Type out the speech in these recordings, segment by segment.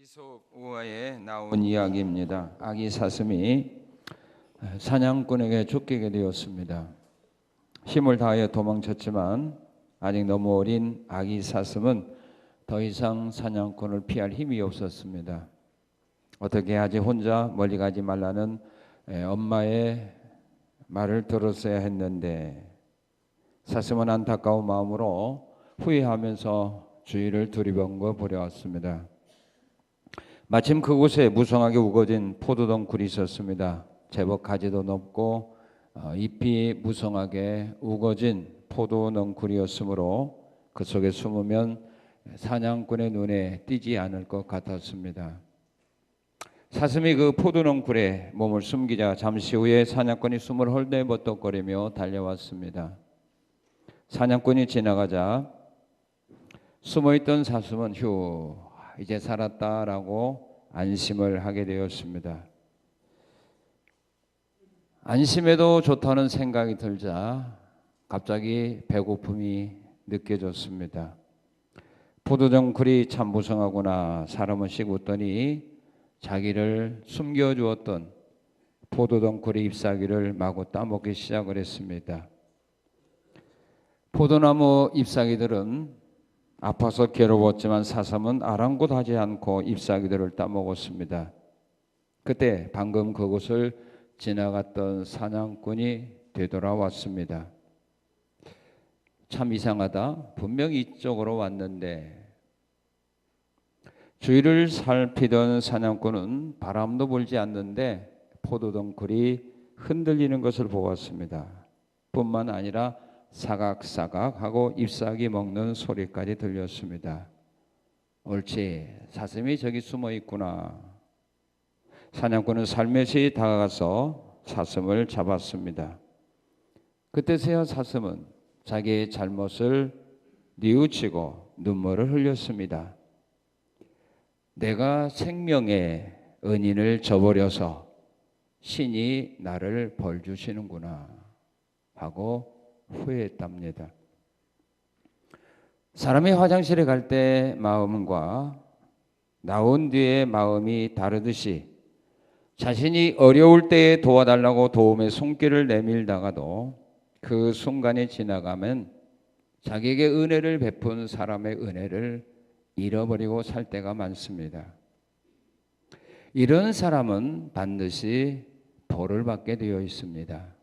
이솝 우화에 나온 이야기입니다. 아기 사슴이 사냥꾼에게 쫓기게 되었습니다. 힘을 다하여 도망쳤지만 아직 너무 어린 아기 사슴은 더 이상 사냥꾼을 피할 힘이 없었습니다. 어떻게 하지? 혼자 멀리 가지 말라는 엄마의 말을 들었어야 했는데 사슴은 안타까운 마음으로 후회하면서 주위를 두리번거 보려왔습니다. 마침 그곳에 무성하게 우거진 포도덩굴이 있었습니다. 제법 가지도 높고 잎이 무성하게 우거진 포도덩굴이었으므로 그 속에 숨으면 사냥꾼의 눈에 띄지 않을 것 같았습니다. 사슴이 그 포도덩굴에 몸을 숨기자 잠시 후에 사냥꾼이 숨을 헐레벌떡거리며 달려왔습니다. 사냥꾼이 지나가자 숨어있던 사슴은 휴, 이제 살았다라고 안심을 하게 되었습니다. 안심해도 좋다는 생각이 들자 갑자기 배고픔이 느껴졌습니다. 포도덩굴이 참 무성하구나. 사람 한씩 웃더니 자기를 숨겨주었던 포도덩굴의 잎사귀를 마구 따먹기 시작을 했습니다. 포도나무 잎사귀들은 아파서 괴로웠지만 사슴은 아랑곳하지 않고 잎사귀들을 따먹었습니다. 그때 방금 그곳을 지나갔던 사냥꾼이 되돌아왔습니다. 참 이상하다. 분명히 이쪽으로 왔는데. 주위를 살피던 사냥꾼은 바람도 불지 않는데 포도덩굴이 흔들리는 것을 보았습니다. 뿐만 아니라 사각사각하고 잎사귀 먹는 소리까지 들렸습니다. 옳지, 사슴이 저기 숨어 있구나. 사냥꾼은 살며시 다가가서 사슴을 잡았습니다. 그때서야 사슴은 자기의 잘못을 뉘우치고 눈물을 흘렸습니다. 내가 생명의 은인을 저버려서 신이 나를 벌 주시는구나 하고 후회했답니다. 사람이 화장실에 갈 때 마음과 나온 뒤에 마음이 다르듯이 자신이 어려울 때에 도와달라고 도움의 손길을 내밀다가도 그 순간이 지나가면 자기에게 은혜를 베푼 사람의 은혜를 잃어버리고 살 때가 많습니다. 이런 사람은 반드시 벌을 받게 되어 있습니다.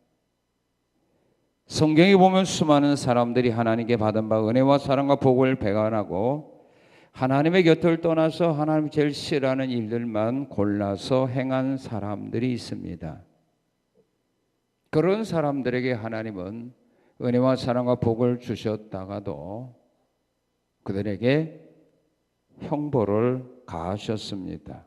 성경에 보면 수많은 사람들이 하나님께 받은 바 은혜와 사랑과 복을 배관하고 하나님의 곁을 떠나서 하나님이 제일 싫어하는 일들만 골라서 행한 사람들이 있습니다. 그런 사람들에게 하나님은 은혜와 사랑과 복을 주셨다가도 그들에게 형벌을 가하셨습니다.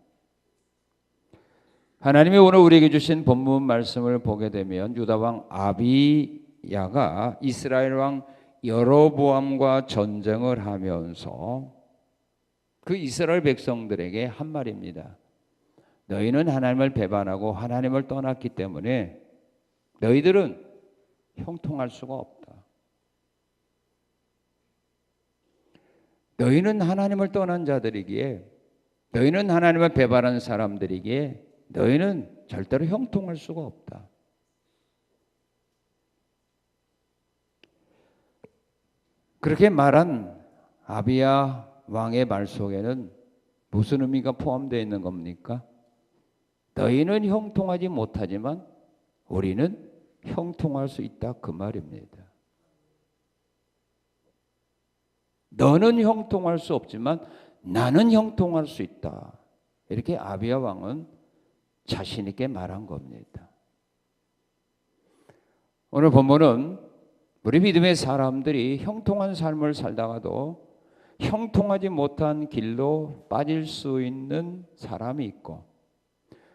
하나님이 오늘 우리에게 주신 본문 말씀을 보게 되면 유다왕 아비야가 이스라엘 왕 여로보암과 전쟁을 하면서 그 이스라엘 백성들에게 한 말입니다. 너희는 하나님을 배반하고 하나님을 떠났기 때문에 너희들은 형통할 수가 없다. 너희는 하나님을 떠난 자들이기에, 너희는 하나님을 배반한 사람들이기에 너희는 절대로 형통할 수가 없다. 그렇게 말한 아비야 왕의 말 속에는 무슨 의미가 포함되어 있는 겁니까? 너희는 형통하지 못하지만 우리는 형통할 수 있다, 그 말입니다. 너는 형통할 수 없지만 나는 형통할 수 있다. 이렇게 아비야 왕은 자신 있게 말한 겁니다. 오늘 본문은 우리 믿음의 사람들이 형통한 삶을 살다가도 형통하지 못한 길로 빠질 수 있는 사람이 있고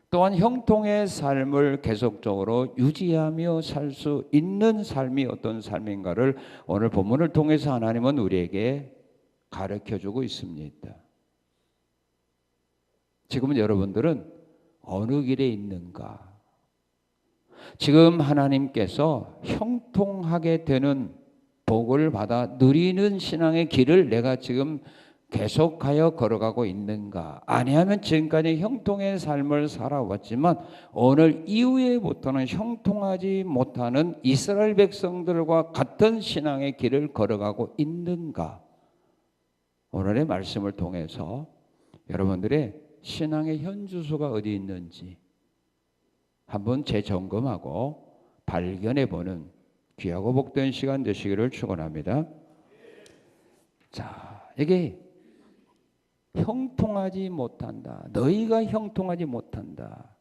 또한 형통의 삶을 계속적으로 유지하며 살 수 있는 삶이 어떤 삶인가를 오늘 본문을 통해서 하나님은 우리에게 가르쳐주고 있습니다. 지금은 여러분들은 어느 길에 있는가? 지금 하나님께서 형통하게 되는 복을 받아 누리는 신앙의 길을 내가 지금 계속하여 걸어가고 있는가? 아니하면 지금까지 형통의 삶을 살아왔지만 오늘 이후에부터는 형통하지 못하는 이스라엘 백성들과 같은 신앙의 길을 걸어가고 있는가? 오늘의 말씀을 통해서 여러분들의 신앙의 현주소가 어디 있는지 한번 재점검하고 발견해보는 귀하고 복된 시간 되시기를 축원합니다. 자, 이게 형통하지 못한다. 너희가 형통하지 못한다.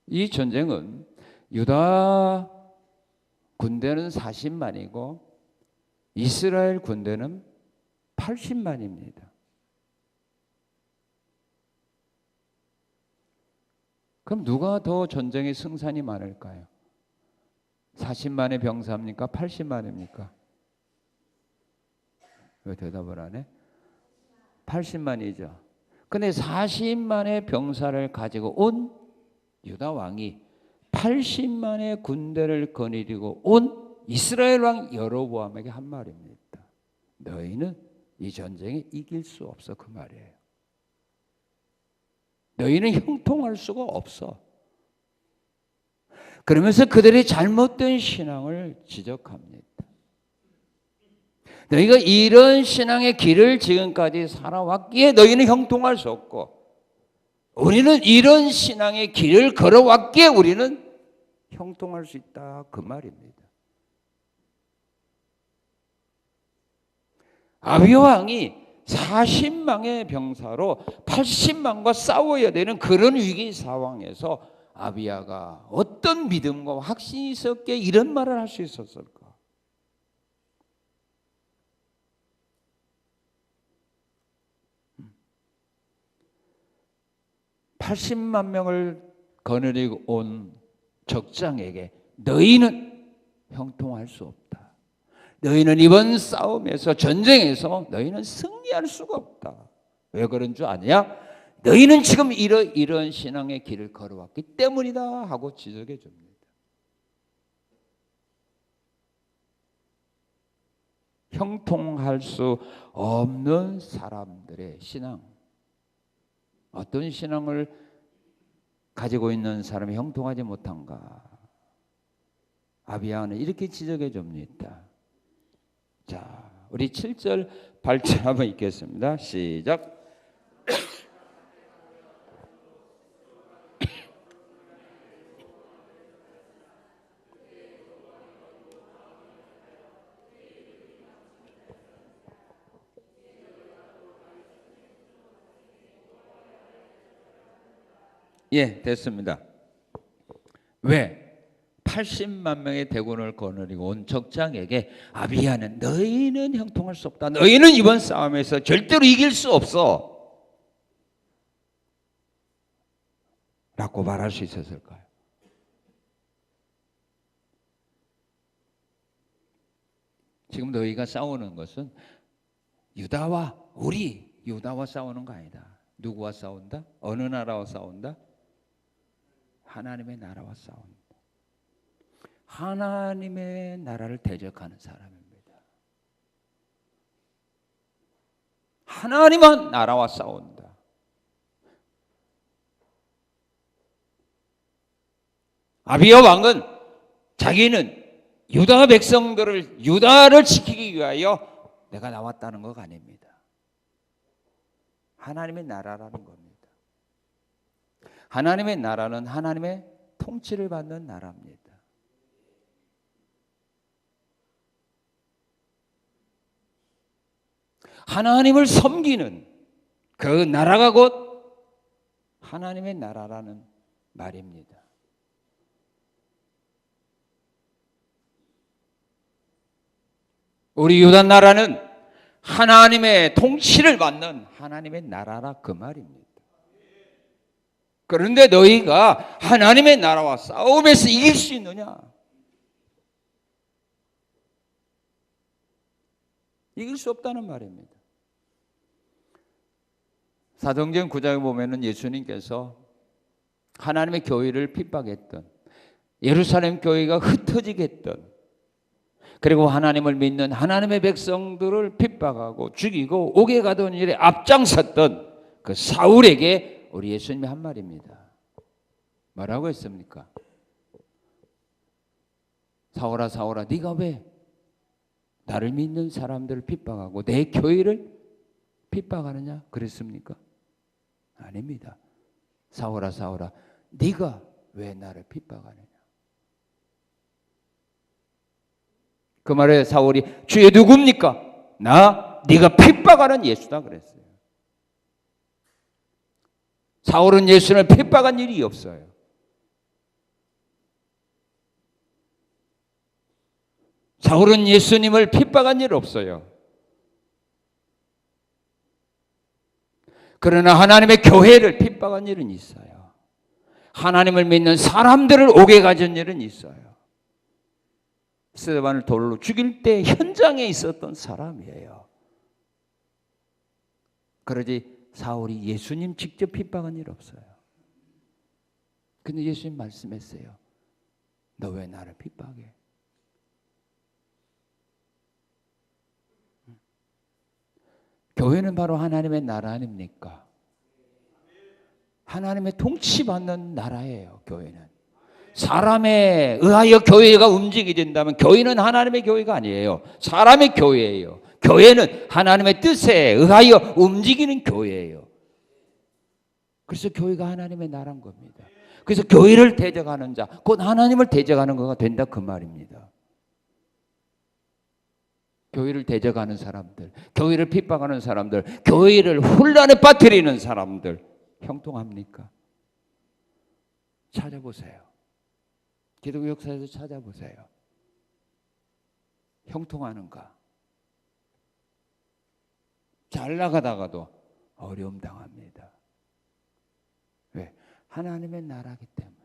이 전쟁은 유다 군대는 40만이고 이스라엘 군대는 80만입니다. 그럼 누가 더 전쟁의 승산이 많을까요? 40만의 병사입니까? 80만입니까? 왜 대답을 안 해? 80만이죠. 근데 40만의 병사를 가지고 온 유다 왕이 80만의 군대를 거느리고 온 이스라엘 왕 여로보암에게 한 말입니다. 너희는 이 전쟁에 이길 수 없어, 그 말이에요. 너희는 형통할 수가 없어. 그러면서 그들의 잘못된 신앙을 지적합니다. 너희가 이런 신앙의 길을 지금까지 살아왔기에 너희는 형통할 수 없고, 우리는 이런 신앙의 길을 걸어왔기에 우리는 형통할 수 있다, 그 말입니다. 아비야 왕이 40만의 병사로 80만과 싸워야 되는 그런 위기 상황에서 아비야가 어떤 믿음과 확신이 있었기에 이런 말을 할 수 있었을까? 80만 명을 거느리고 온 적장에게 너희는 형통할 수 없다. 너희는 이번 싸움에서, 전쟁에서 너희는 승리할 수가 없다. 왜 그런 줄 아냐? 너희는 지금 이런 신앙의 길을 걸어왔기 때문이다 하고 지적해 줍니다. 형통할 수 없는 사람들의 신앙, 어떤 신앙을 가지고 있는 사람이 형통하지 못한가? 아비야는 이렇게 지적해 줍니다. 자, 우리 7절 8절 한번 읽겠습니다. 시작. 예, 됐습니다. 왜? 80만 명의 대군을 거느리고 온 적장에게 아비야는 너희는 형통할 수 없다. 너희는 이번 싸움에서 절대로 이길 수 없어. 라고 말할 수 있었을까요? 지금 너희가 싸우는 것은 유다와 싸우는 거 아니다. 누구와 싸운다? 어느 나라와 싸운다? 하나님의 나라와 싸운다. 하나님의 나라를 대적하는 사람입니다. 하나님은 나라와 싸운다. 아비야 왕은 자기는 유다 백성들을, 유다를 지키기 위하여 내가 나왔다는 것 아닙니다. 하나님의 나라라는 겁니다. 하나님의 나라는 하나님의 통치를 받는 나라입니다. 하나님을 섬기는 그 나라가 곧 하나님의 나라라는 말입니다. 우리 유다 나라는 하나님의 통치를 받는 하나님의 나라라 그 말입니다. 그런데 너희가 하나님의 나라와 싸움에서 이길 수 있느냐? 이길 수 없다는 말입니다. 사도행전 9장에 보면은 예수님께서 하나님의 교회를 핍박했던, 예루살렘 교회가 흩어지게 했던 그리고 하나님을 믿는 하나님의 백성들을 핍박하고 죽이고 옥에 가던 일에 앞장섰던 그 사울에게 우리 예수님이 한 말입니다. 뭐라고 했습니까? 사울아 사울아 네가 왜 나를 믿는 사람들을 핍박하고 내 교회를 핍박하느냐 그랬습니까? 아닙니다. 사울아 사울아 네가 왜 나를 핍박하느냐. 그 말에 사울이 주의 누굽니까? 나 네가 핍박하는 예수다 그랬어요. 사울은 예수를 핍박한 일이 없어요. 사울은 예수님을 핍박한 일 없어요. 그러나 하나님의 교회를 핍박한 일은 있어요. 하나님을 믿는 사람들을 옥에 가진 일은 있어요. 스데반을 돌로 죽일 때 현장에 있었던 사람이에요. 그러지 사울이 예수님 직접 핍박한 일 없어요. 근데 예수님 말씀했어요. 너 왜 나를 핍박해? 교회는 바로 하나님의 나라 아닙니까? 하나님의 통치받는 나라예요. 교회는. 사람에 의하여 교회가 움직이게 된다면 교회는 하나님의 교회가 아니에요. 사람의 교회예요. 교회는 하나님의 뜻에 의하여 움직이는 교회예요. 그래서 교회가 하나님의 나라인 겁니다. 그래서 교회를 대적하는 자, 곧 하나님을 대적하는 거가 된다 그 말입니다. 교회를 대적하는 사람들, 교회를 핍박하는 사람들, 교회를 혼란에 빠뜨리는 사람들 형통합니까? 찾아보세요. 기독교 역사에서 찾아보세요. 형통하는가? 잘 나가다가도 어려움 당합니다. 왜? 하나님의 나라기 때문에.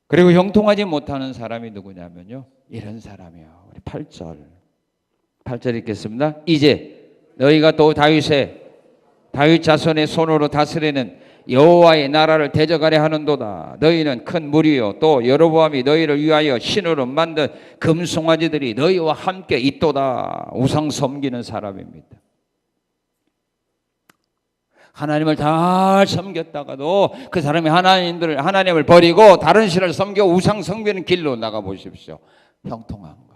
그리고 형통하지 못하는 사람이 누구냐면요. 이런 사람이요. 우리 8절 읽겠습니다. 이제 너희가 또 다윗 자손의 손으로 다스리는 여호와의 나라를 대적하려 하는도다. 너희는 큰 무리요 또 여로보암이 너희를 위하여 신으로 만든 금송아지들이 너희와 함께 있도다. 우상 섬기는 사람입니다. 하나님을 잘 섬겼다가도 그 사람이 하나님을 버리고 다른 신을 섬겨 우상 섬기는 길로 나가 보십시오. 형통한가?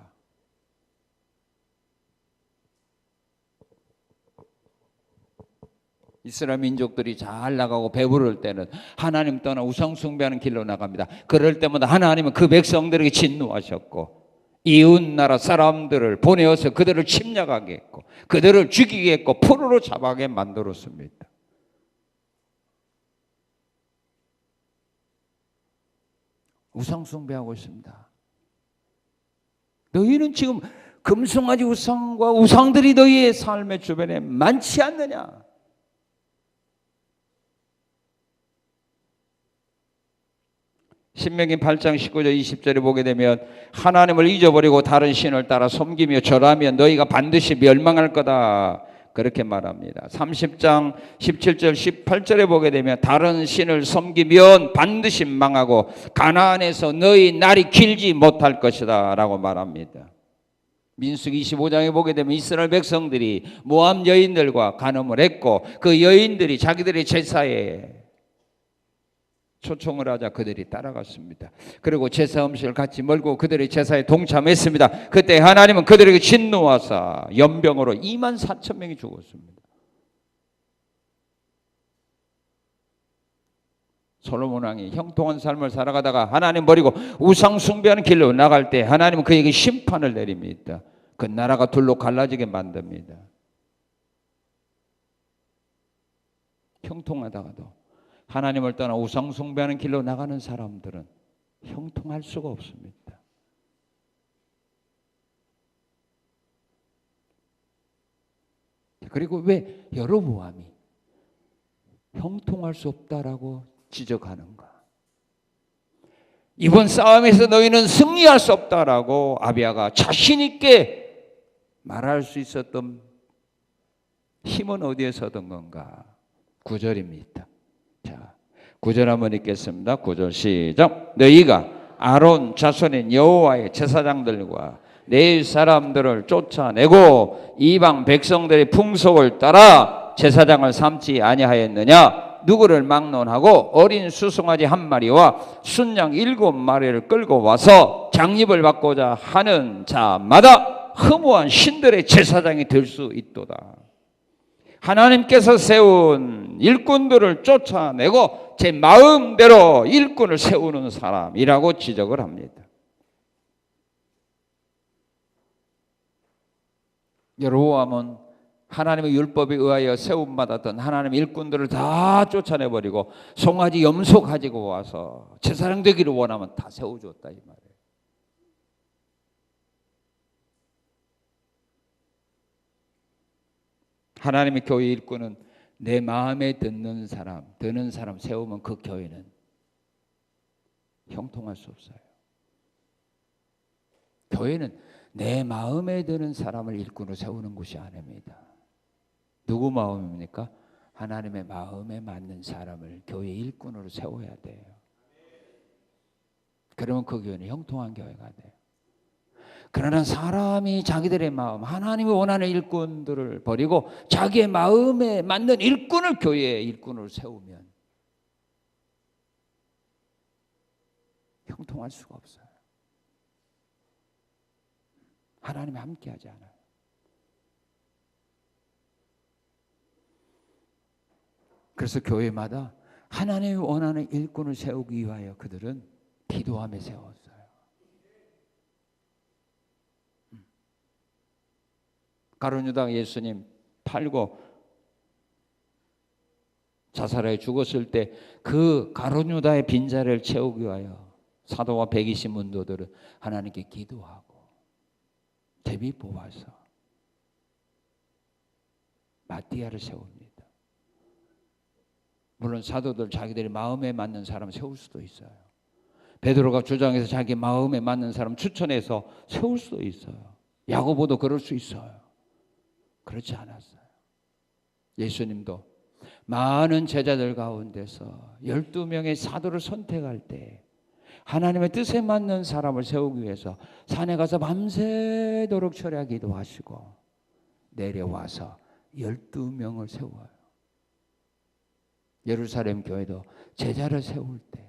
이스라엘 민족들이 잘 나가고 배부를 때는 하나님 떠나 우상 숭배하는 길로 나갑니다. 그럴 때마다 하나님은 그 백성들에게 진노하셨고 이웃 나라 사람들을 보내어서 그들을 침략하게 했고 그들을 죽이게 했고 포로로 잡아게 만들었습니다. 우상 숭배하고 있습니다. 너희는 지금 금송아지 우상과 우상들이 너희의 삶의 주변에 많지 않느냐? 신명기 8장 19절 20절에 보게 되면 하나님을 잊어버리고 다른 신을 따라 섬기며 절하면 너희가 반드시 멸망할 거다. 그렇게 말합니다. 30장 17절 18절에 보게 되면 다른 신을 섬기면 반드시 망하고 가나안에서 너희 날이 길지 못할 것이다 라고 말합니다. 민수기 25장에 보게 되면 이스라엘 백성들이 모압 여인들과 간음을 했고 그 여인들이 자기들의 제사에 초청을 하자 그들이 따라갔습니다. 그리고 제사 음식을 같이 먹고 그들의 제사에 동참했습니다. 그때 하나님은 그들에게 진노하사 연병으로 24,000명이 죽었습니다. 솔로몬 왕이 형통한 삶을 살아가다가 하나님 버리고 우상 숭배하는 길로 나갈 때 하나님은 그에게 심판을 내립니다. 그 나라가 둘로 갈라지게 만듭니다. 형통하다가도 하나님을 떠나 우상 숭배하는 길로 나가는 사람들은 형통할 수가 없습니다. 그리고 왜 여로보암이 형통할 수 없다라고 지적하는가? 이번 싸움에서 너희는 승리할 수 없다라고 아비야가 자신 있게 말할 수 있었던 힘은 어디에서 얻은 건가? 9절입니다. 자, 9절 한번 읽겠습니다. 9절 시작. 너희가 아론 자손인 여호와의 제사장들과 내 사람들을 쫓아내고 이방 백성들의 풍속을 따라 제사장을 삼지 아니하였느냐? 누구를 막론하고 어린 수송아지 한 마리와 순양 7마리를 끌고 와서 장립을 받고자 하는 자마다 허무한 신들의 제사장이 될 수 있도다. 하나님께서 세운 일꾼들을 쫓아내고 제 마음대로 일꾼을 세우는 사람이라고 지적을 합니다. 여로보암은 하나님의 율법에 의하여 세움받았던 하나님의 일꾼들을 다 쫓아내버리고 송아지 염소 가지고 와서 제사장 되기를 원하면 다 세워줬다 이 말이에요. 하나님의 교회 일꾼은 내 마음에 드는 사람 세우면 그 교회는 형통할 수 없어요. 교회는 내 마음에 드는 사람을 일꾼으로 세우는 것이 아닙니다. 누구 마음입니까? 하나님의 마음에 맞는 사람을 교회 일꾼으로 세워야 돼요. 그러면 그 교회는 형통한 교회가 돼요. 그러나 사람이 자기들의 마음, 하나님이 원하는 일꾼들을 버리고 자기의 마음에 맞는 일꾼을 교회의 일꾼으로 세우면 형통할 수가 없어요. 하나님이 함께하지 않아요. 그래서 교회마다 하나님이 원하는 일꾼을 세우기 위하여 그들은 기도하며 세웠어요. 가룟 유다가 예수님 팔고 자살하여 죽었을 때 그 가룟 유다의 빈자리를 채우기 위하여 사도와 120문도들은 하나님께 기도하고 대비 뽑아서 마띠아를 세웁니다. 물론 사도들 자기들의 마음에 맞는 사람 세울 수도 있어요. 베드로가 주장해서 자기 마음에 맞는 사람 추천해서 세울 수도 있어요. 야고보도 그럴 수 있어요. 그렇지 않았어요. 예수님도 많은 제자들 가운데서 12명의 사도를 선택할 때 하나님의 뜻에 맞는 사람을 세우기 위해서 산에 가서 밤새도록 철야 기도하시고 내려와서 12명을 세워요. 예루살렘 교회도 제자를 세울 때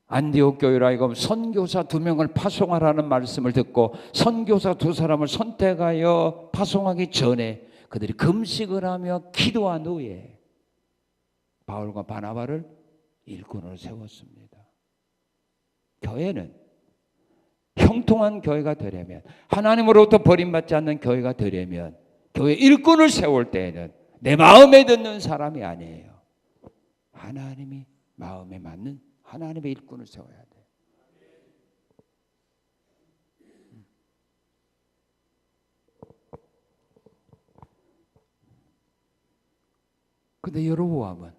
안디옥 교회로 하여금 선교사 2명을 파송하라는 말씀을 듣고 선교사 2사람을 선택하여 파송하기 전에 그들이 금식을 하며 기도한 후에 바울과 바나바를 일꾼으로 세웠습니다. 교회는 형통한 교회가 되려면, 하나님으로부터 버림받지 않는 교회가 되려면 교회 일꾼을 세울 때에는 내 마음에 드는 사람이 아니에요. 하나님이 마음에 맞는 하나님의 일꾼을 세워야 돼요. 근데 여로보암은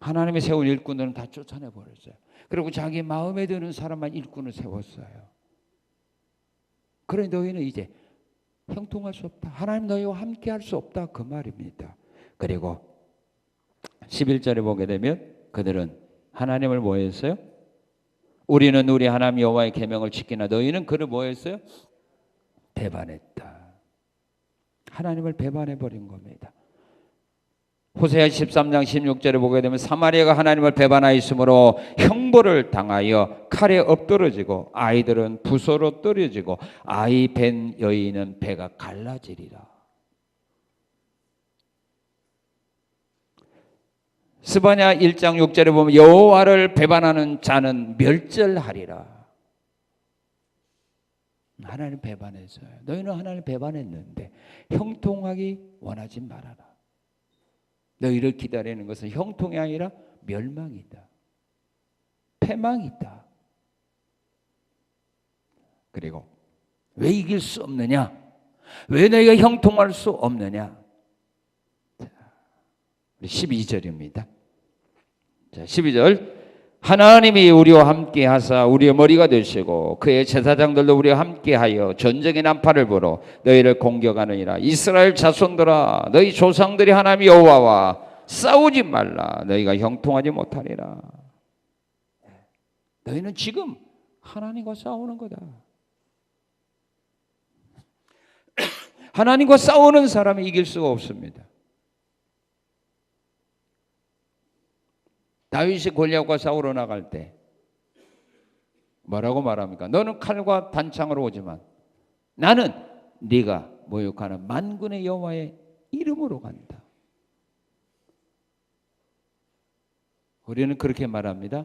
하나님이 세운 일꾼들은 다 쫓아내 버렸어요. 그리고 자기 마음에 드는 사람만 일꾼을 세웠어요. 그러니 너희는 이제 형통할 수 없다. 하나님 너희와 함께 할 수 없다. 그 말입니다. 그리고 11절에 보게 되면 그들은 하나님을 뭐 했어요? 우리는 우리 하나님 여호와의 계명을 지키나 너희는 그를 뭐 했어요? 배반했다. 하나님을 배반해 버린 겁니다. 호세아 13장 16절에 보게 되면 사마리아가 하나님을 배반하였으므로 형벌을 당하여 칼에 엎드러지고 아이들은 부서로 떨어지고 아이 벤 여인은 배가 갈라지리라. 스바냐 1장 6절에 보면 여호와를 배반하는 자는 멸절하리라. 하나님 배반했어요. 너희는 하나님 배반했는데 형통하기 원하지 말아라. 너희를 기다리는 것은 형통이 아니라 멸망이다. 패망이다. 그리고 왜 이길 수 없느냐? 왜 너희가 형통할 수 없느냐? 12절입니다. 자, 12절. 하나님이 우리와 함께 하사 우리의 머리가 되시고 그의 제사장들도 우리와 함께하여 전쟁의 난파를 불어 너희를 공격하느니라. 이스라엘 자손들아 너희 조상들이 하나님 여호와와 싸우지 말라. 너희가 형통하지 못하리라. 너희는 지금 하나님과 싸우는 거다. 하나님과 싸우는 사람이 이길 수가 없습니다. 다윗이 골리앗과 싸우러 나갈 때 뭐라고 말합니까? 너는 칼과 단창으로 오지만 나는 네가 모욕하는 만군의 여호와의 이름으로 간다. 우리는 그렇게 말합니다.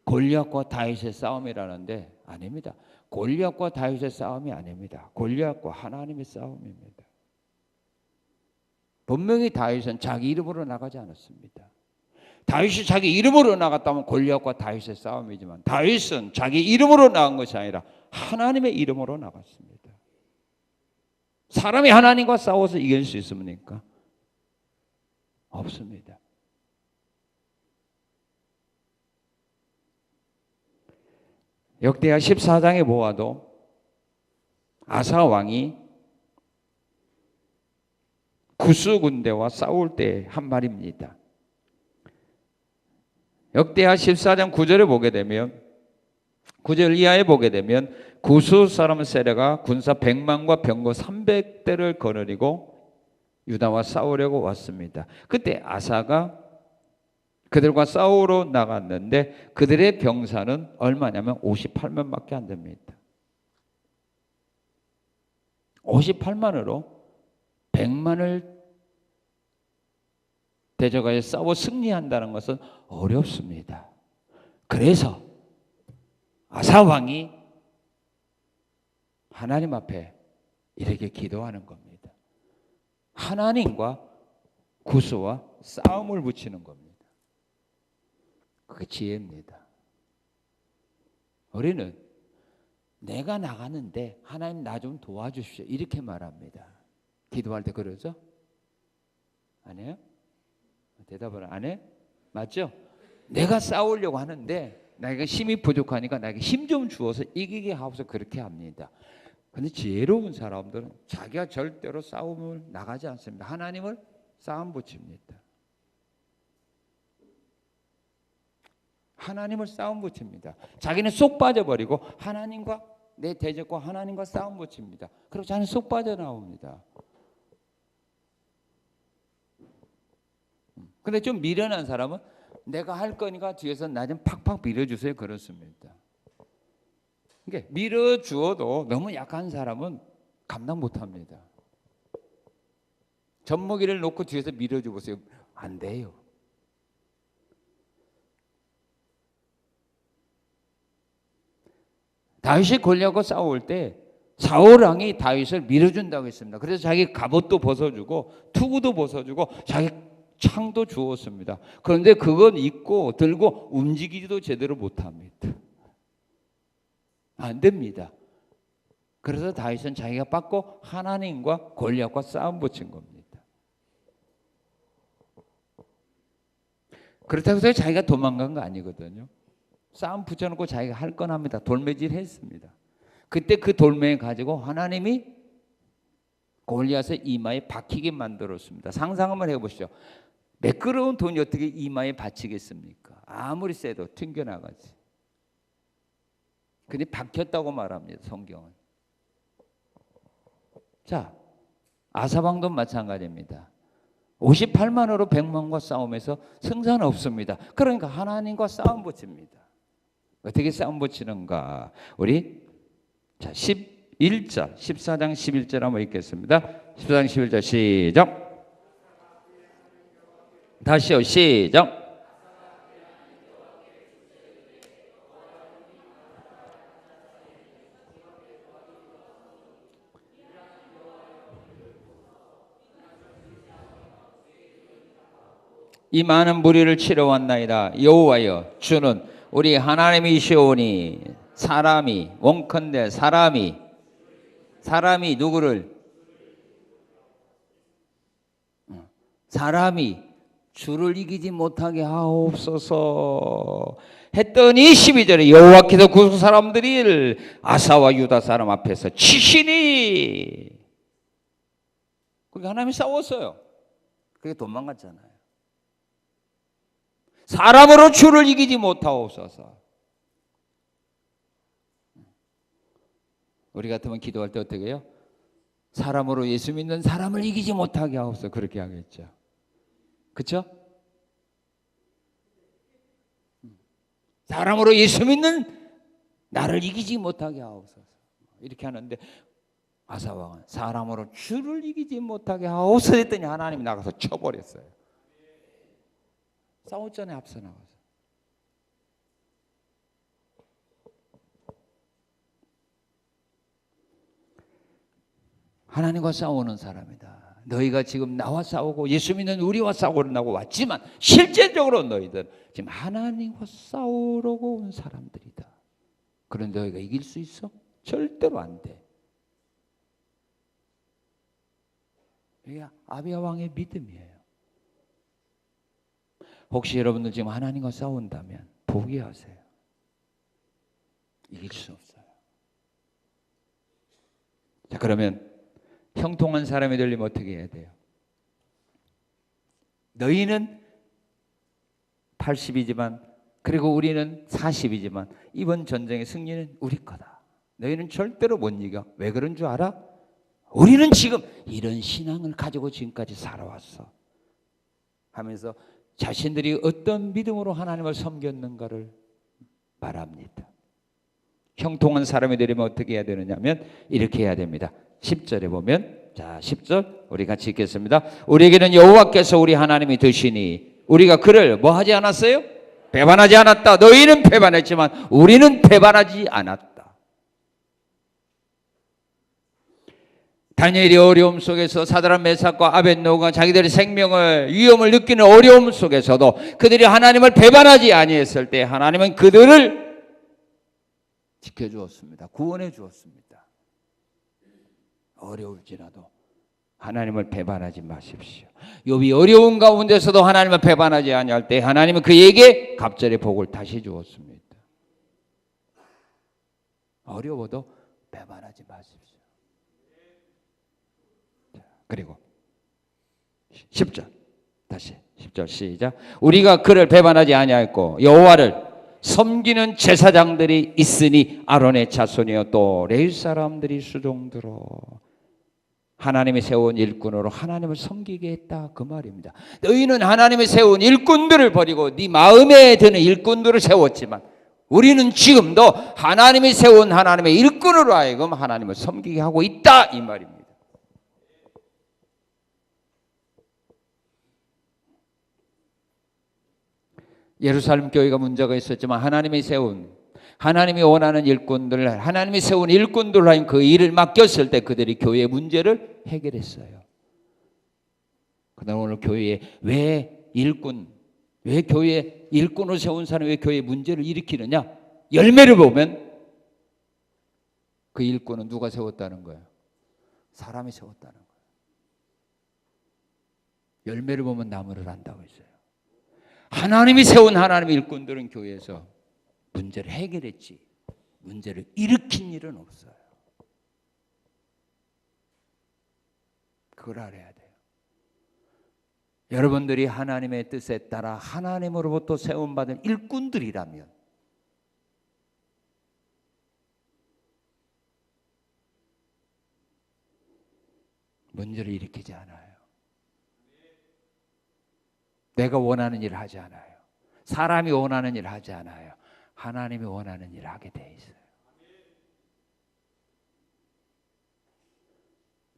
골리앗과 다윗의 싸움이라는데 아닙니다. 골리앗과 다윗의 싸움이 아닙니다. 골리앗과 하나님의 싸움입니다. 분명히 다윗은 자기 이름으로 나가지 않았습니다. 다윗이 자기 이름으로 나갔다면 골리앗과 다윗의 싸움이지만 다윗은 자기 이름으로 나간 것이 아니라 하나님의 이름으로 나갔습니다. 사람이 하나님과 싸워서 이길 수 있습니까? 없습니다. 역대하 14장에 보아도 아사 왕이 구스 군대와 싸울 때 한 말입니다. 역대하 14장 9절에 보게 되면 9절 이하에 보게 되면 구스 사람 세례가 군사 100만과 병거 300대를 거느리고 유다와 싸우려고 왔습니다. 그때 아사가 그들과 싸우러 나갔는데 그들의 병사는 얼마냐면 58만밖에 안 됩니다. 58만으로 100만을 대적하여 싸워 승리한다는 것은 어렵습니다. 그래서 아사 왕이 하나님 앞에 이렇게 기도하는 겁니다. 하나님과 구스와 싸움을 붙이는 겁니다. 그게 지혜입니다. 우리는 내가 나가는데 하나님 나 좀 도와주십시오 이렇게 말합니다. 기도할 때 그러죠? 아니에요? 대답을 안 해? 맞죠? 내가 싸우려고 하는데 나에게 힘이 부족하니까 나에게 힘 좀 주어서 이기게 하고서 그렇게 합니다. 그런데 지혜로운 사람들은 자기가 절대로 싸움을 나가지 않습니다. 하나님을 싸움 붙입니다. 하나님을 싸움 붙입니다. 자기는 쏙 빠져버리고 하나님과 내 대적과 하나님과 싸움 붙입니다. 그리고 자기는 쏙 빠져나옵니다. 근데 좀 미련한 사람은 내가 할 거니까 뒤에서 나 좀 팍팍 밀어주세요 그렇습니다. 그러니까 밀어주어도 너무 약한 사람은 감당 못합니다. 젖먹이를 놓고 뒤에서 밀어줘 보세요. 안 돼요. 다윗이 골리앗과 싸울 때 사울 왕이 다윗을 밀어준다고 했습니다. 그래서 자기 갑옷도 벗어주고 투구도 벗어주고 자기 창도 주었습니다. 그런데 그건 입고 들고 움직이지도 제대로 못합니다. 안 됩니다. 그래서 다윗은 자기가 받고 하나님과 골리앗과 싸움 붙인 겁니다. 그렇다고 해서 자기가 도망간 거 아니거든요. 싸움 붙여놓고 자기가 할 건 합니다. 돌매질 했습니다. 그때 그 돌멩이 가지고 하나님이 골리앗의 이마에 박히게 만들었습니다. 상상 한번 해보시죠. 매끄러운 돈이 어떻게 이마에 받치겠습니까? 아무리 세도 튕겨나가지. 근데 박혔다고 말합니다. 성경은. 자, 아사방도 마찬가지입니다. 58만으로 100만과 싸움에서 승산은 없습니다. 그러니까 하나님과 싸움 붙입니다. 어떻게 싸움 붙이는가? 우리 자 11절 14장 11절 한번 읽겠습니다. 14장 11절 시작. 다시요 시작. 이 많은 무리를 치러 왔나이다. 여호와여 주는 우리 하나님이시오니 사람이 원컨대 사람이 누구를 사람이 주를 이기지 못하게 하옵소서 했더니 12절에 여호와께서 그 사람들이 아사와 유다 사람 앞에서 치시니 그게 하나님이 싸웠어요. 그게 도망갔잖아요. 사람으로 주를 이기지 못하옵소서. 우리 같으면 기도할 때 어떻게 해요? 사람으로 예수 믿는 사람을 이기지 못하게 하옵소서. 그렇게 하겠죠. 그렇죠? 사람으로 예수 믿는 나를 이기지 못하게 하옵소서. 이렇게 하는데 아사왕은 사람으로 주를 이기지 못하게 하옵소서 했더니 하나님이 나가서 쳐버렸어요. 싸웠잖아요. 앞서 나가서. 하나님과 싸우는 사람이다. 너희가 지금 나와 싸우고 예수 믿는 우리와 싸우려고 왔지만 실제적으로 너희들 지금 하나님과 싸우려고 온 사람들이다. 그런데 너희가 이길 수 있어? 절대로 안 돼. 이게 아비야 왕의 믿음이에요. 혹시 여러분들 지금 하나님과 싸운다면 포기하세요. 이길 수 없어요. 자, 그러면 형통한 사람이 되려면 어떻게 해야 돼요? 너희는 80이지만 그리고 우리는 40이지만 이번 전쟁의 승리는 우리 거다. 너희는 절대로 못 이겨. 왜 그런 줄 알아? 우리는 지금 이런 신앙을 가지고 지금까지 살아왔어 하면서 자신들이 어떤 믿음으로 하나님을 섬겼는가를 말합니다. 형통한 사람이 되려면 어떻게 해야 되느냐면 이렇게 해야 됩니다. 10절에 보면, 자 10절 우리 같이 읽겠습니다. 우리에게는 여호와께서 우리 하나님이 되시니 우리가 그를 뭐 하지 않았어요? 배반하지 않았다. 너희는 배반했지만 우리는 배반하지 않았다. 다니엘이 어려움 속에서 사드락 메삭과 아벳노고가 자기들의 생명을 위험을 느끼는 어려움 속에서도 그들이 하나님을 배반하지 아니했을 때 하나님은 그들을 지켜주었습니다. 구원해 주었습니다. 어려울지라도 하나님을 배반하지 마십시오. 욥이 어려운 가운데서도 하나님을 배반하지 아니할 때 하나님은 그에게 갑절의 복을 다시 주었습니다. 어려워도 배반하지 마십시오. 그리고 10절 다시 10절 시작. 우리가 그를 배반하지 아니하였고 여호와를 섬기는 제사장들이 있으니 아론의 자손이요 또 레위 사람들이 수종들어 하나님이 세운 일꾼으로 하나님을 섬기게 했다 그 말입니다. 너희는 하나님이 세운 일꾼들을 버리고 네 마음에 드는 일꾼들을 세웠지만 우리는 지금도 하나님이 세운 하나님의 일꾼으로 하여금 하나님을 섬기게 하고 있다 이 말입니다. 예루살렘 교회가 문제가 있었지만 하나님이 세운 하나님이 원하는 일꾼들 하나님이 세운 일꾼들로 하여금 그 일을 맡겼을 때 그들이 교회의 문제를 해결했어요. 그러나 오늘 교회에 왜 교회에 일꾼을 세운 사람이 왜 교회의 문제를 일으키느냐? 열매를 보면 그 일꾼은 누가 세웠다는 거예요? 사람이 세웠다는 거예요. 열매를 보면 나무를 안다고 했어요. 하나님이 세운 하나님의 일꾼들은 교회에서 문제를 해결했지 문제를 일으킨 일은 없어요. 그걸 알아야 돼요. 여러분들이 하나님의 뜻에 따라 하나님으로부터 세움받은 일꾼들이라면 문제를 일으키지 않아요. 내가 원하는 일을 하지 않아요. 사람이 원하는 일을 하지 않아요. 하나님이 원하는 일을 하게 돼 있어요.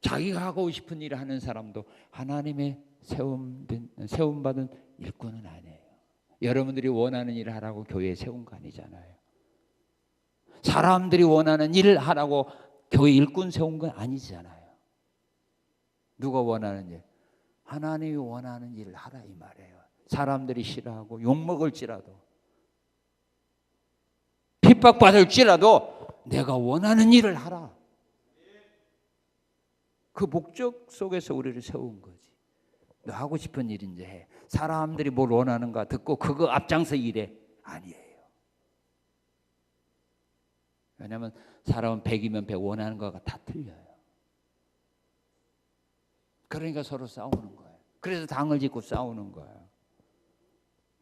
자기가 하고 싶은 일을 하는 사람도 하나님의 세움받은 일꾼은 아니에요. 여러분들이 원하는 일을 하라고 교회에 세운 거 아니잖아요. 사람들이 원하는 일을 하라고 교회 일꾼 세운 건 아니잖아요. 누가 원하는 일? 하나님이 원하는 일을 하라 이 말이에요. 사람들이 싫어하고 욕먹을지라도 핍박받을지라도 내가 원하는 일을 하라. 그 목적 속에서 우리를 세운 거지. 너 하고 싶은 일 이제 해. 사람들이 뭘 원하는가 듣고 그거 앞장서 일해. 아니에요. 왜냐하면 사람은 100이면 100 원하는 거가 다 틀려요. 그러니까 서로 싸우는 거예요. 그래서 당을 짓고 싸우는 거예요.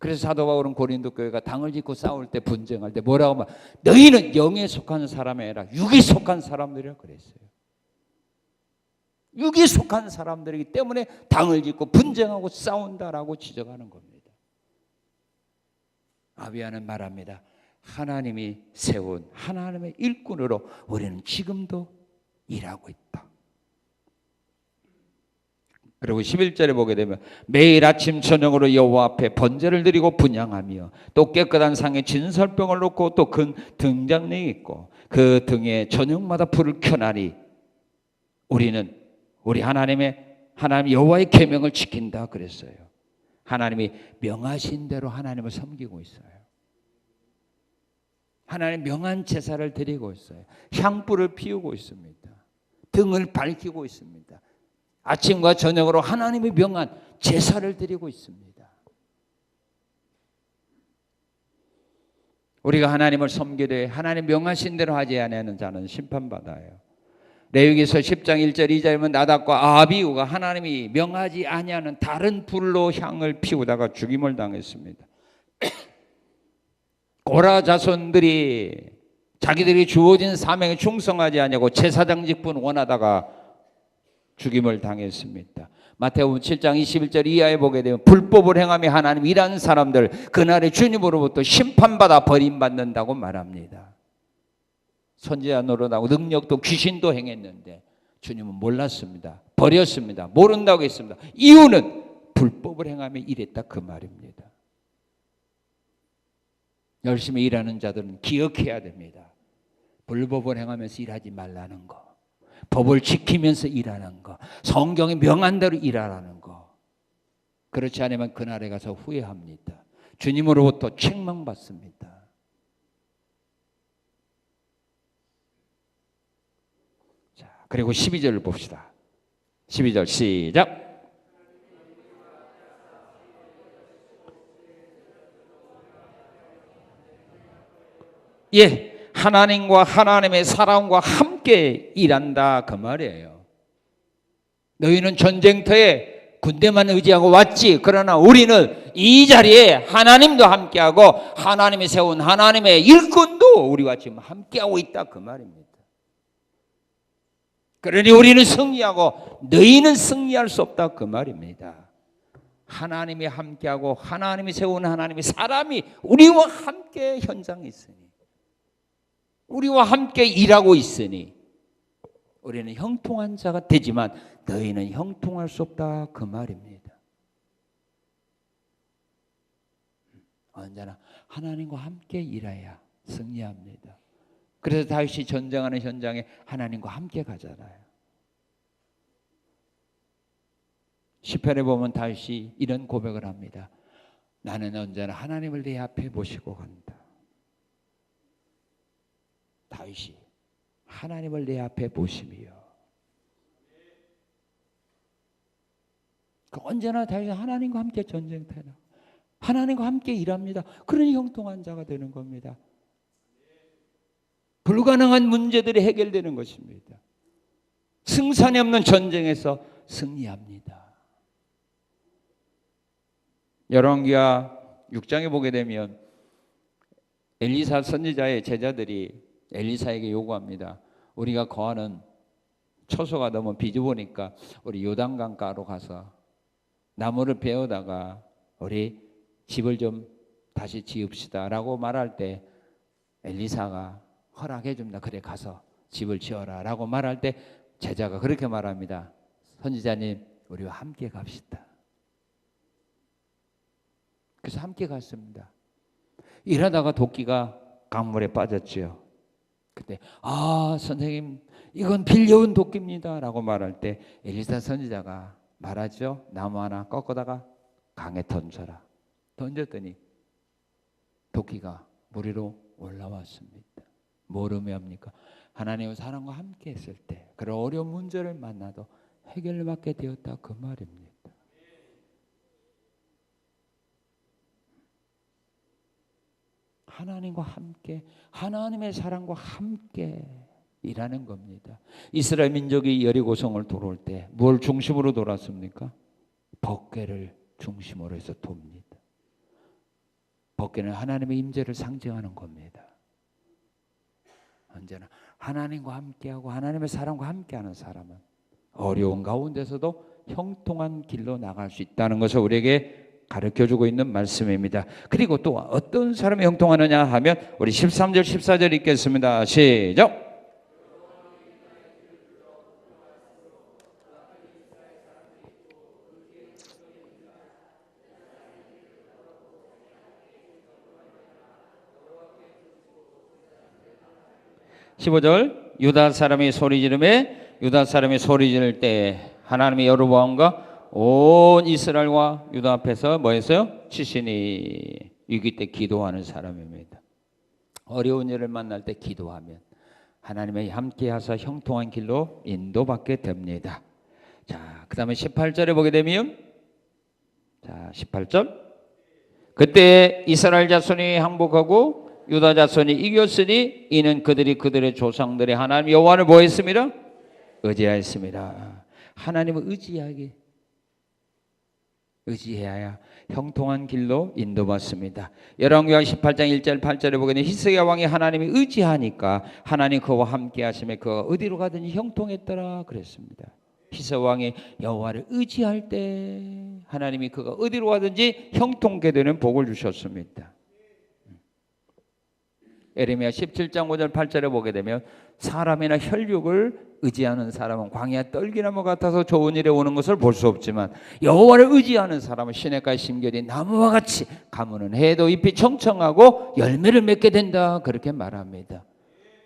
그래서 사도 바울은 고린도 교회가 당을 짓고 싸울 때 분쟁할 때 뭐라고 말? 너희는 영에 속한 사람이 아니라 육에 속한 사람들이라 그랬어요. 육에 속한 사람들이기 때문에 당을 짓고 분쟁하고 싸운다라고 지적하는 겁니다. 아비아는 말합니다. 하나님이 세운 하나님의 일꾼으로 우리는 지금도 일하고 있다. 그리고 11절에 보게 되면 매일 아침 저녁으로 여호와 앞에 번제를 드리고 분향하며 또 깨끗한 상에 진설병을 놓고 또 큰 등잔이 있고 그 등에 저녁마다 불을 켜나니 우리는 우리 하나님 여호와의 계명을 지킨다 그랬어요. 하나님이 명하신 대로 하나님을 섬기고 있어요. 하나님 명한 제사를 드리고 있어요. 향불을 피우고 있습니다. 등을 밝히고 있습니다. 아침과 저녁으로 하나님이 명한 제사를 드리고 있습니다. 우리가 하나님을 섬기되 하나님 명하신 대로 하지 않는 자는 심판받아요. 레위기서 10장 1절 2절이면 나답과 아비후가 하나님이 명하지 아니하는 다른 불로 향을 피우다가 죽임을 당했습니다. 고라 자손들이 자기들이 주어진 사명에 충성하지 아니하고 제사장 직분 원하다가 죽임을 당했습니다. 마태복음 7장 21절 이하에 보게 되면 불법을 행하며 하나님 일하는 사람들 그날에 주님으로부터 심판받아 버림받는다고 말합니다. 선지자 노릇하고 능력도 귀신도 행했는데 주님은 몰랐습니다. 버렸습니다. 모른다고 했습니다. 이유는 불법을 행하며 일했다 그 말입니다. 열심히 일하는 자들은 기억해야 됩니다. 불법을 행하면서 일하지 말라는 거, 법을 지키면서 일하는 거, 성경에 명한 대로 일하라는 거. 그렇지 않으면 그날에 가서 후회합니다. 주님으로부터 책망받습니다. 자, 그리고 12절을 봅시다. 12절 시작. 예, 하나님과 하나님의 사람과 함께 일한다 그 말이에요. 너희는 전쟁터에 군대만 의지하고 왔지. 그러나 우리는 이 자리에 하나님도 함께하고 하나님이 세운 하나님의 일꾼도 우리와 지금 함께하고 있다 그 말입니다. 그러니 우리는 승리하고 너희는 승리할 수 없다 그 말입니다. 하나님이 함께하고 하나님이 세운 하나님의 사람이 우리와 함께 현장에 있으니 우리와 함께 일하고 있으니 우리는 형통한 자가 되지만 너희는 형통할 수 없다 그 말입니다. 언제나 하나님과 함께 일해야 승리합니다. 그래서 다윗이 전쟁하는 현장에 하나님과 함께 가잖아요. 시편에 보면 다윗이 이런 고백을 합니다. 나는 언제나 하나님을 내 앞에 모시고 간다. 다윗이 하나님을 내 앞에 모심이요. 언제나 다윗은 하나님과 함께 전쟁터라. 하나님과 함께 일합니다. 그러니 형통한 자가 되는 겁니다. 불가능한 문제들이 해결되는 것입니다. 승산이 없는 전쟁에서 승리합니다. 열왕기하 6장에 보게 되면 엘리사 선지자의 제자들이 엘리사에게 요구합니다. 우리가 거하는 처소가 너무 비좁으니까 우리 요단강가로 가서 나무를 베어다가 우리 집을 좀 다시 지읍시다 라고 말할 때 엘리사가 허락해 줍니다. 그래 가서 집을 지어라 라고 말할 때 제자가 그렇게 말합니다. 선지자님 우리와 함께 갑시다. 그래서 함께 갔습니다. 일하다가 도끼가 강물에 빠졌지요. 그때 선생님 이건 빌려온 도끼입니다 라고 말할 때 엘리사 선지자가 말하죠. 나무 하나 꺾어다가 강에 던져라. 던졌더니 도끼가 물 위로 올라왔습니다. 뭘 의미합니까? 하나님의 사랑과 함께 했을 때 그런 어려운 문제를 만나도 해결받게 되었다 그 말입니다. 하나님과 함께 하나님의 사랑과 함께 일하는 겁니다. 이스라엘 민족이 여리고성을 돌아올 때 뭘 중심으로 돌았습니까? 법궤를 중심으로 해서 돕니다. 벗기는 하나님의 임재를 상징하는 겁니다. 언제나 하나님과 함께하고 하나님의 사랑과 함께하는 사람은 어려운 가운데서도 형통한 길로 나갈 수 있다는 것을 우리에게 가르쳐주고 있는 말씀입니다. 그리고 또 어떤 사람이 형통하느냐 하면 우리 13절 14절 읽겠습니다. 시작. 15절 유다 사람이 소리 지르매 유다 사람이 소리 지를 때 하나님이 여로보암과 온 이스라엘과 유다 앞에서 뭐 했어요? 치시니 위기 때 기도하는 사람입니다. 어려운 일을 만날 때 기도하면 하나님의 함께 하사 형통한 길로 인도받게 됩니다. 자, 그 다음에 18절에 보게 되면 자, 18절 그때 이스라엘 자손이 항복하고 유다 자손이 이겼으니 이는 그들이 그들의 조상들의 하나님 여호와를 뭐 했습니다? 의지하였습니다. 하나님을 의지해야 형통한 길로 인도받습니다. 열왕기하 18장 1절 8절에 보게 되면 히스기야 왕이 하나님이 의지하니까 하나님 그와 함께 하시며 그가 어디로 가든지 형통했더라 그랬습니다. 히스기야 왕이 여호와를 의지할 때 하나님이 그가 어디로 가든지 형통케 되는 복을 주셨습니다. 에레미야 17장 5절 8절에 보게 되면 사람이나 혈육을 의지하는 사람은 광야 떨기나무 같아서 좋은 일에 오는 것을 볼 수 없지만 여호와를 의지하는 사람은 시냇가에 심겨진 나무와 같이 가무는 해도 잎이 청청하고 열매를 맺게 된다 그렇게 말합니다.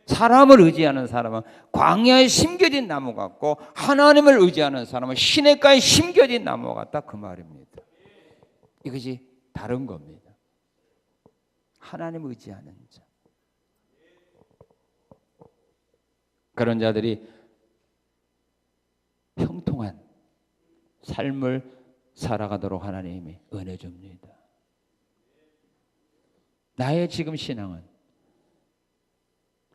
사람을 의지하는 사람은 광야에 심겨진 나무 같고 하나님을 의지하는 사람은 시냇가에 심겨진 나무 같다 그 말입니다. 이것이 다른 겁니다. 하나님을 의지하는 자 그런 자들이 형통한 삶을 살아가도록 하나님이 은혜 줍니다. 나의 지금 신앙은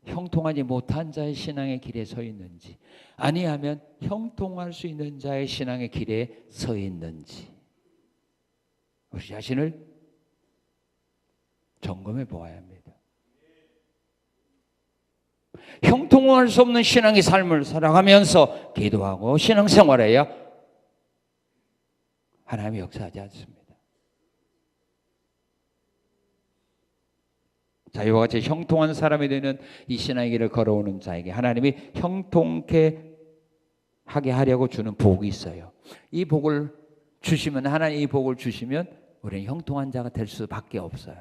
형통하지 못한 자의 신앙의 길에 서 있는지 아니하면 형통할 수 있는 자의 신앙의 길에 서 있는지 우리 자신을 점검해 보아야 합니다. 형통할 수 없는 신앙의 삶을 살아가면서 기도하고 신앙생활해야 하나님이 역사하지 않습니다. 자, 이와 같이 형통한 사람이 되는 이 신앙의 길을 걸어오는 자에게 하나님이 형통케 하게 하려고 주는 복이 있어요. 이 복을 주시면 하나님 이 복을 주시면 우리는 형통한 자가 될 수밖에 없어요.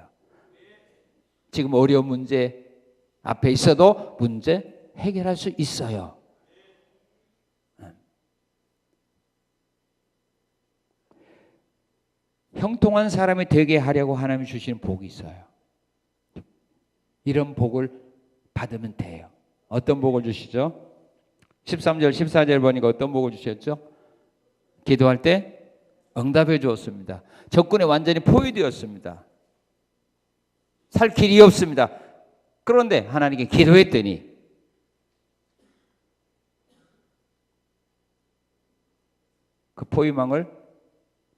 지금 어려운 문제 앞에 있어도 문제 해결할 수 있어요. 형통한 사람이 되게 하려고 하나님이 주시는 복이 있어요. 이런 복을 받으면 돼요. 어떤 복을 주시죠? 13절 14절 보니까 어떤 복을 주셨죠? 기도할 때 응답해 주었습니다. 적군에 완전히 포위되었습니다. 살 길이 없습니다. 그런데 하나님께 기도했더니 그 포위망을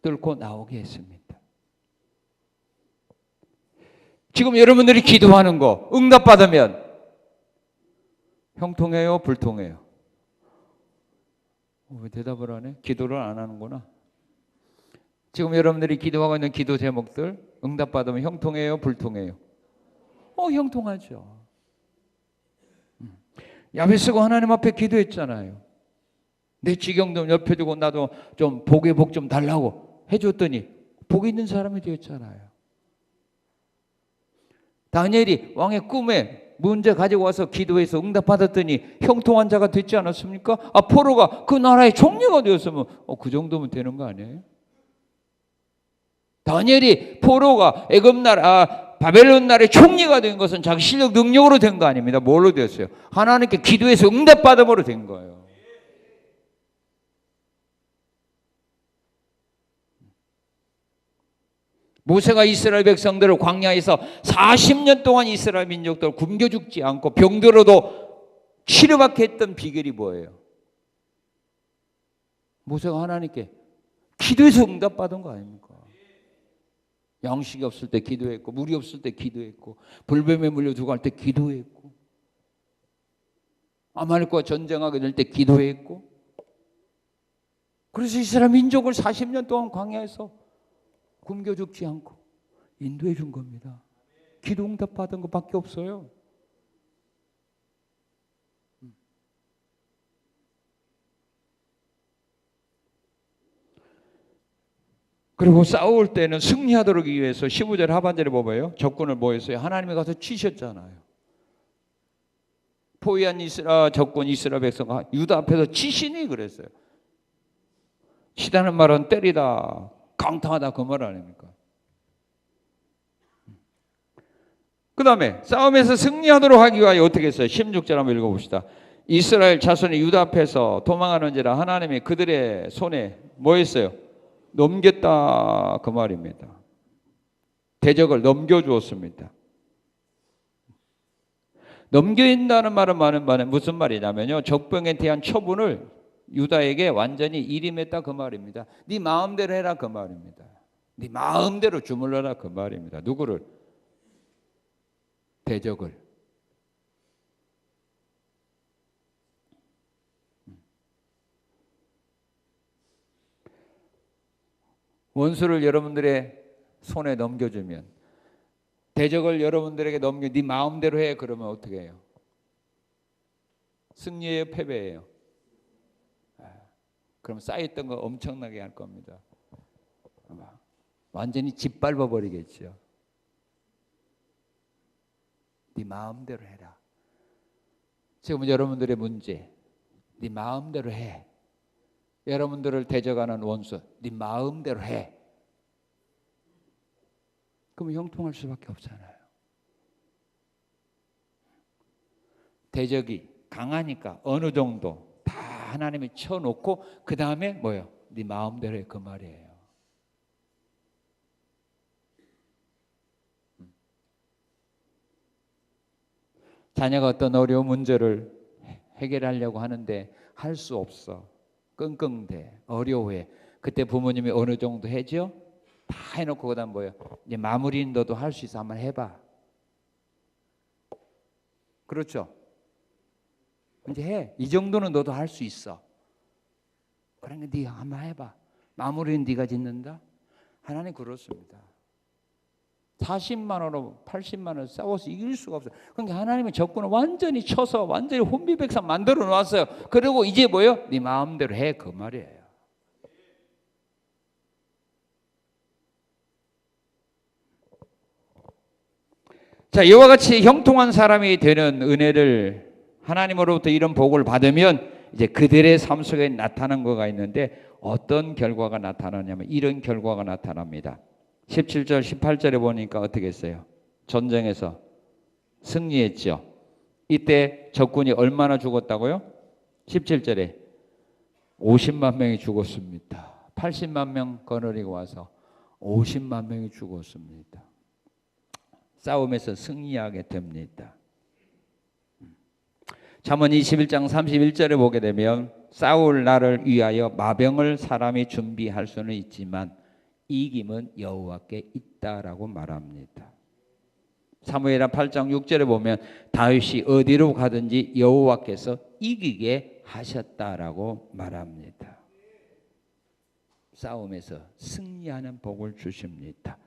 뚫고 나오게 했습니다. 지금 여러분들이 기도하는 거 응답받으면 형통해요? 불통해요? 왜 대답을 안 해? 기도를 안 하는구나. 지금 여러분들이 기도하고 있는 기도 제목들 응답받으면 형통해요? 불통해요? 형통하죠. 야베스가 하나님 앞에 기도했잖아요. 내 지경 좀 옆에 두고 나도 좀 복의 복 좀 달라고 해줬더니 복이 있는 사람이 되었잖아요. 다니엘이 왕의 꿈에 문제 가지고 와서 기도해서 응답받았더니 형통한 자가 됐지 않았습니까? 포로가 그 나라의 총리가 되었으면 그 정도면 되는 거 아니에요? 다니엘이 포로가 애굽 나라 바벨론 나라의 총리가 된 것은 자기 실력 능력으로 된 거 아닙니다. 뭘로 됐어요? 하나님께 기도해서 응답받음으로 된 거예요. 모세가 이스라엘 백성들을 광야에서 40년 동안 이스라엘 민족들을 굶겨 죽지 않고 병들어도 치료받게 했던 비결이 뭐예요? 모세가 하나님께 기도해서 응답받은 거 아닙니까? 양식이 없을 때 기도했고, 물이 없을 때 기도했고, 불뱀에 물려 죽어갈 때 기도했고, 아말렉과 전쟁하게 될 때 기도했고. 그래서 이스라엘 민족을 40년 동안 광야에서 굶겨 죽지 않고 인도해 준 겁니다. 기도 응답 받은 것밖에 없어요. 그리고 싸울 때는 승리하도록 위해서 15절 하반절에 보면요, 적군을 뭐 했어요? 하나님이 가서 치셨잖아요. 포위한 적군 이스라엘 백성 유다 앞에서 치시니 그랬어요. 치다는 말은 때리다, 강타하다 그 말 아닙니까? 그 다음에 싸움에서 승리하도록 하기 위하여 어떻게 했어요? 16절 한번 읽어봅시다. 이스라엘 자손이 유다 앞에서 도망하는지라 하나님이 그들의 손에 뭐 했어요? 넘겼다 그 말입니다. 대적을 넘겨주었습니다. 넘겨인다는 말은 무슨 말이냐면요, 적병에 대한 처분을 유다에게 완전히 일임했다 그 말입니다. 네 마음대로 해라 그 말입니다. 네 마음대로 주물러라 그 말입니다. 누구를? 대적을. 원수를 여러분들의 손에 넘겨주면, 대적을 여러분들에게 넘겨 네 마음대로 해 그러면 어떻게 해요? 승리예요, 패배예요? 그럼 쌓였던 거 엄청나게 할 겁니다. 완전히 짓밟아 버리겠죠. 네 마음대로 해라. 지금 여러분들의 문제, 네 마음대로 해. 여러분들을 대적하는 원수, 네 마음대로 해. 그럼 형통할 수밖에 없잖아요. 대적이 강하니까 어느 정도 다 하나님이 쳐놓고 그 다음에 뭐예요? 네 마음대로 해 그 말이에요. 자녀가 어떤 어려운 문제를 해결하려고 하는데 할 수 없어. 끙끙대, 어려워해. 그때 부모님이 어느 정도 해줘? 다 해놓고 그다음 뭐예요? 이제 마무리는 너도 할 수 있어. 한번 해봐. 그렇죠? 이제 해. 이 정도는 너도 할 수 있어. 그러니까 네가 한번 해봐. 마무리는 네가 짓는다. 하나님 그렇습니다. 40만 원으로 80만 원 싸워서 이길 수가 없어요. 그러니까 하나님은 적군을 완전히 쳐서 완전히 혼비백산 만들어 놨어요. 그리고 이제 뭐예요? 네 마음대로 해 그 말이에요. 자, 이와 같이 형통한 사람이 되는 은혜를 하나님으로부터 이런 복을 받으면 이제 그들의 삶 속에 나타난 거가 있는데 어떤 결과가 나타나냐면 이런 결과가 나타납니다. 17절 18절에 보니까 어떻게 했어요? 전쟁에서 승리했죠. 이때 적군이 얼마나 죽었다고요? 17절에 50만 명이 죽었습니다. 80만 명 거느리고 와서 50만 명이 죽었습니다. 싸움에서 승리하게 됩니다. 잠언 21장 31절에 보게 되면 싸울 날을 위하여 마병을 사람이 준비할 수는 있지만 이김은 여호와께 있다라고 말합니다. 사무엘하 8장 6절에 보면 다윗이 어디로 가든지 여호와께서 이기게 하셨다라고 말합니다. 싸움에서 승리하는 복을 주십니다.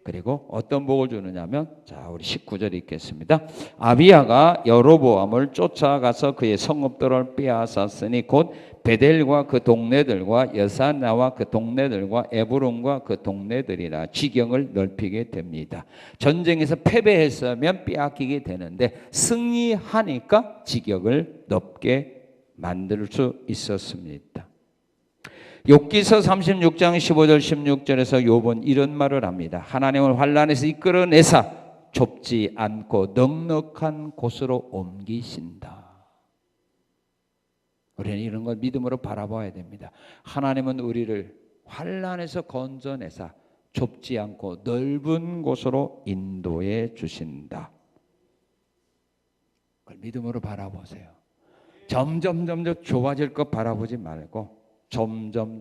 그리고 어떤 복을 주느냐면 자 우리 19절 읽겠습니다. 아비야가 여로보암을 쫓아가서 그의 성읍들을 빼앗았으니 곧 베델과 그 동네들과 여사나와 그 동네들과 에브론과 그 동네들이라 지경을 넓히게 됩니다. 전쟁에서 패배했으면 빼앗기게 되는데 승리하니까 지경을 넓게 만들 수 있었습니다. 욥기서 36장 15절 16절에서 욥은 이런 말을 합니다. 하나님을 환난에서 이끌어내사 좁지 않고 넉넉한 곳으로 옮기신다. 우리는 이런 걸 믿음으로 바라봐야 됩니다. 하나님은 우리를 환난에서 건져내사 좁지 않고 넓은 곳으로 인도해 주신다. 그걸 믿음으로 바라보세요. 점점 좁아질 것 바라보지 말고 점점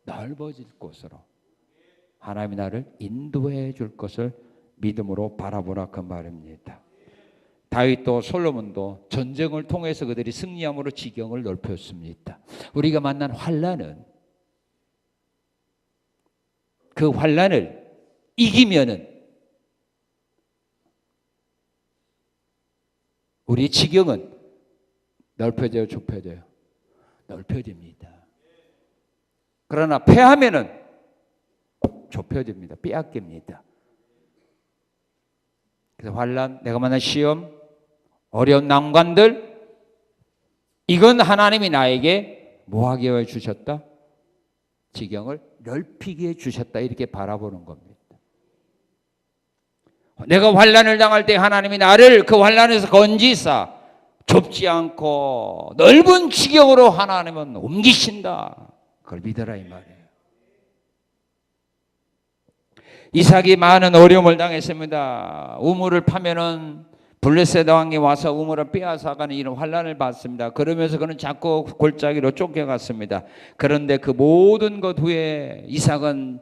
넓어질 곳으로 하나님이 나를 인도해 줄 것을 믿음으로 바라보라 그 말입니다. 다윗도 솔로몬도 전쟁을 통해서 그들이 승리함으로 지경을 넓혔습니다. 우리가 만난 환난은 그 환난을 이기면은 우리 지경은 넓혀져요, 좁혀져요? 넓혀집니다. 그러나 패하면은 좁혀집니다. 빼앗깁니다. 그래서 환난, 내가 만난 시험, 어려운 난관들, 이건 하나님이 나에게 뭐하게 해 주셨다? 지경을 넓히게 해 주셨다. 이렇게 바라보는 겁니다. 내가 환난을 당할 때 하나님이 나를 그 환난에서 건지사 좁지 않고 넓은 지경으로 하나님은 옮기신다. 그걸 믿어라 이 말이에요. 이삭이 많은 어려움을 당했습니다. 우물을 파면은 블레셋 왕이 와서 우물을 빼앗아가는 이런 환난을 받습니다. 그러면서 그는 자꾸 골짜기로 쫓겨갔습니다. 그런데 그 모든 것 후에 이삭은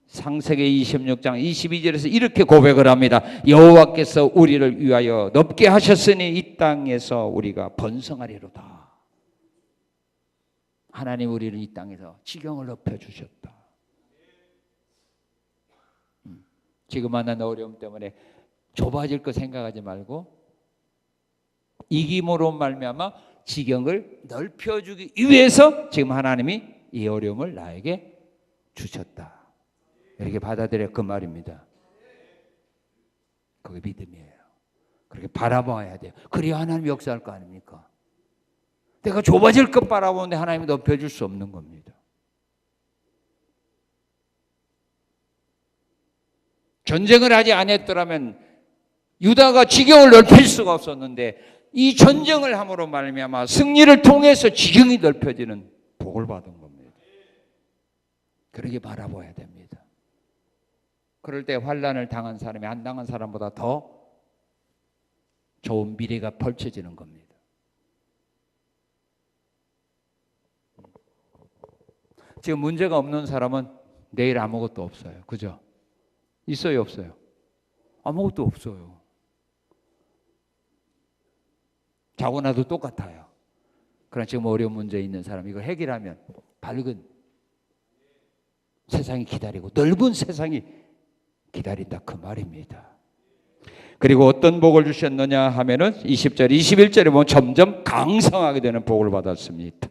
창세기 26장 22절에서 이렇게 고백을 합니다. 여호와께서 우리를 위하여 높게 하셨으니 이 땅에서 우리가 번성하리로다. 하나님 우리를 이 땅에서 지경을 높여주셨다. 지금 만난 어려움 때문에 좁아질 거 생각하지 말고 이김으로 말미암아 지경을 넓혀주기 위해서 지금 하나님이 이 어려움을 나에게 주셨다. 이렇게 받아들여 그 말입니다. 그게 믿음이에요. 그렇게 바라봐야 돼요. 그래야 하나님이 역사할 거 아닙니까? 내가 좁아질 것 바라보는데 하나님이 높여줄 수 없는 겁니다. 전쟁을 하지 않았더라면 유다가 지경을 넓힐 수가 없었는데 이 전쟁을 함으로 말미암아 승리를 통해서 지경이 넓혀지는 복을 받은 겁니다. 그렇게 바라봐야 됩니다. 그럴 때 환난을 당한 사람이 안 당한 사람보다 더 좋은 미래가 펼쳐지는 겁니다. 지금 문제가 없는 사람은 내일 아무것도 없어요. 그죠? 있어요, 없어요? 아무것도 없어요. 자고 나도 똑같아요. 그러나 지금 어려운 문제 있는 사람 이걸 해결하면 밝은 세상이 기다리고 넓은 세상이 기다린다 그 말입니다. 그리고 어떤 복을 주셨느냐 하면은 20절, 21절에 보면 점점 강성하게 되는 복을 받았습니다.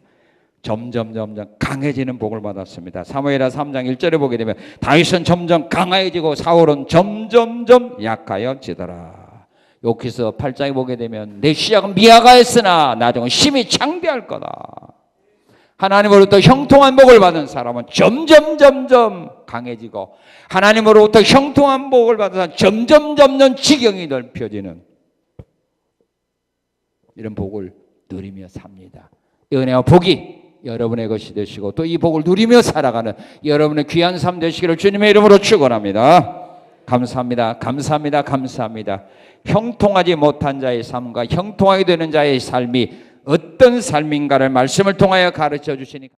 점점 강해지는 복을 받았습니다. 사무엘하 3장 1절에 보게 되면 다윗은 점점 강해지고 사울은 점점점 약하여지더라. 여기서 8장에 보게 되면 내 시작은 미약하였으나 나중은 심히 창대할 거다. 하나님으로부터 형통한 복을 받은 사람은 점점 강해지고 하나님으로부터 형통한 복을 받은 사람은 점점 지경이 넓혀지는 이런 복을 누리며 삽니다. 이 은혜와 복이 여러분의 것이 되시고 또 이 복을 누리며 살아가는 여러분의 귀한 삶 되시기를 주님의 이름으로 축원합니다. 감사합니다. 감사합니다. 감사합니다. 형통하지 못한 자의 삶과 형통하게 되는 자의 삶이 어떤 삶인가를 말씀을 통하여 가르쳐 주시니